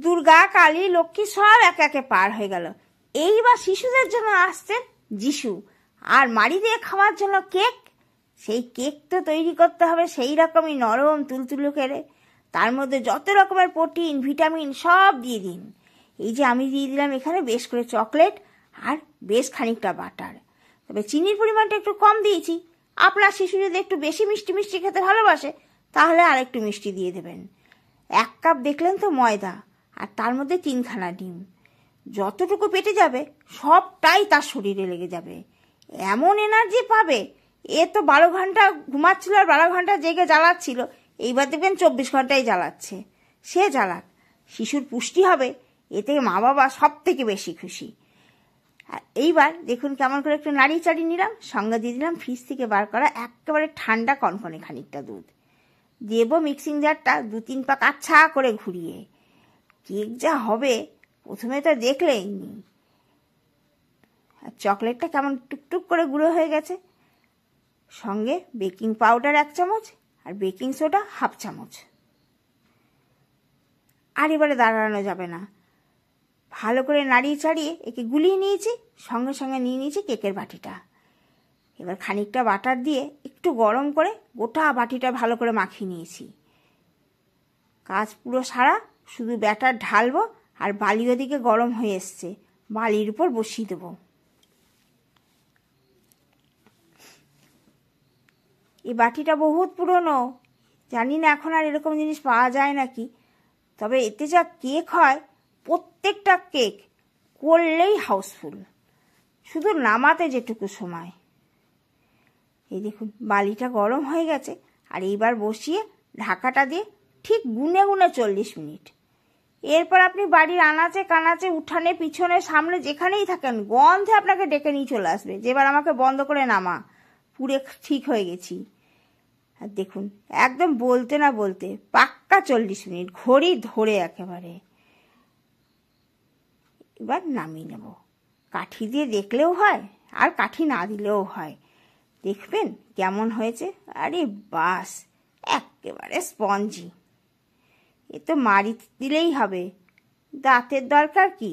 দুর্গা, কালী, লক্ষ্মী সব একে একে পার হয়ে গেল। এইবার শিশুদের জন্য আসছেন যিশু, আর মাড়ি দিয়ে খাওয়ার জন্য কেক। সেই কেক তো তৈরি করতে হবে সেই রকমই নরম তুলতুলো করে, তার মধ্যে যত রকমের প্রোটিন ভিটামিন সব দিয়ে দিন। এই যে আমি দিয়ে দিলাম এখানে বেশ করে চকলেট আর বেশ খানিকটা বাটার, তবে চিনির পরিমাণটা একটু কম দিয়েছি। আপনার শিশু যদি একটু বেশি মিষ্টি মিষ্টি খেতে ভালোবাসে তাহলে আর একটু মিষ্টি দিয়ে দেবেন। 1 কাপ দেখলেন তো ময়দা, আর তার মধ্যে 3খানা ডিম। যতটুকু পেটে যাবে সবটাই তার শরীরে লেগে যাবে, এমন এনার্জি পাবে। এ তো 12 ঘন্টা ঘুমাচ্ছিল আর 12 ঘন্টা জেগে জ্বালাচ্ছিল, এইবার দেখবেন 24 ঘন্টাই জ্বালাচ্ছে। সে জ্বালাক, শিশুর পুষ্টি হবে, এতে মা বাবা সব থেকে বেশি খুশি। আর এইবার দেখুন কেমন করে একটু নাড়িয়ে চাড়িয়ে নিলাম, সঙ্গে দিয়ে দিলাম ফ্রিজ থেকে বার করা একেবারে ঠান্ডা কনকনে খানিকটা দুধ। দেবো মিক্সিং জারটা 2-3 পাক আচ্ছা করে ঘুরিয়ে। কেক যা হবে প্রথমে তো দেখলেই নি। আর চকলেটটা কেমন টুকটুক করে গুঁড়ো হয়ে গেছে। সঙ্গে বেকিং পাউডার 1 চামচ আর বেকিং সোডা 1/2 চামচ। আর এবারে দাঁড়ানো যাবে না, ভালো করে নাড়িয়ে চাড়িয়ে একে গুলিয়ে নিয়েছি। সঙ্গে সঙ্গে নিয়ে নিয়েছি কেকের বাটিটা। এবার খানিকটা বাটার দিয়ে একটু গরম করে গোটা বাটিটা ভালো করে মাখিয়ে নিয়েছি। কাজ পুরো সারা, শুধু ব্যাটার ঢালবো আর বালি ওদিকে গরম হয়ে এসছে, বালির উপর বসিয়ে দেবো। এই বাটিটা বহুত পুরনো, জানি না এখন আর এরকম জিনিস পাওয়া যায় নাকি, তবে এতে যা কেক হয়, প্রত্যেকটা কেক করলেই হাউসফুল, শুধু নামাতে যেটুকু সময়। এই দেখুন বালিটা গরম হয়ে গেছে, আর এইবার বসিয়ে ঢাকাটা দিয়ে ঠিক গুনে গুনে 40 মিনিট। এরপর আপনি বাড়ির আনাচে কানাচে উঠানে পিছনে সামনে যেখানেই থাকেন গন্ধে আপনাকে ডেকে নিয়ে চলে আসবে যে এবার আমাকে বন্ধ করে নামা, পুরে ঠিক হয়ে গেছি। আর দেখুন একদম বলতে না বলতে পাক্কা 40 মিনিট ঘড়ি ধরে একেবারে। এবার নামিয়ে নেব। কাঠি দিয়ে দেখলেও হয় আর কাঠি না দিলেও হয়। দেখবেন কেমন হয়েছে। আরে বাস, একেবারে স্পঞ্জি। এ তো মারি দিলেই হবে, দাঁতের দরকার কি।